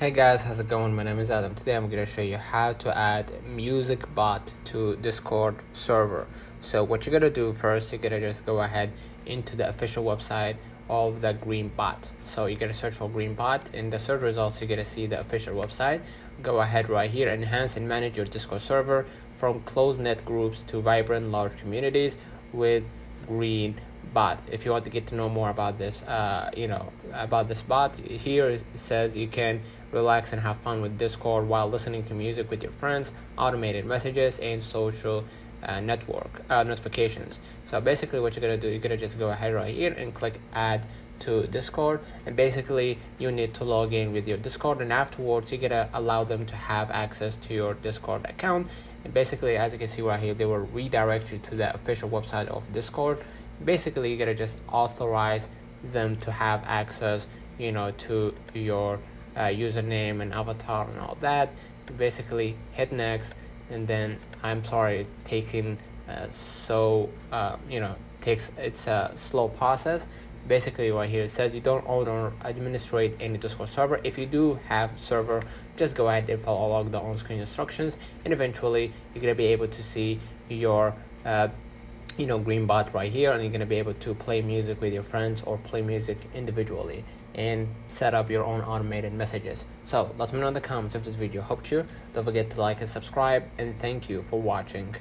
Hey guys, how's it going? My name is Adam. Today I'm going to show you how to add MusicBot to Discord server. So what you're going to do first, you're going to just go ahead into the official website of the Greenbot. So you're going to search for Greenbot. In the search results, you're going to see the official website. Go ahead right here, enhance and manage your Discord server from closed-knit groups to vibrant large communities with Greenbot. If you want to get to know more about this, about this bot, here it says you can relax and have fun with Discord while listening to music with your friends, automated messages, and social network notifications. So basically what you're going to do, you're going to just go ahead right here and click add to Discord, and basically you need to log in with your Discord, and afterwards you're going to allow them to have access to your Discord account. And basically, as you can see right here, they will redirect you to the official website of Discord. Basically you're going to just authorize them to have access to your username and avatar and all that. Basically hit next, and then taking it's a slow process. Basically right here it says you don't own or administrate any Discord server. If you do have server, just go ahead and follow along the on-screen instructions, and eventually you're going to be able to see your Greenbot right here, and you're going to be able to play music with your friends or play music individually and set up your own automated messages. So let me know in the comments of this video helped you. Don't forget to like and subscribe, and thank you for watching.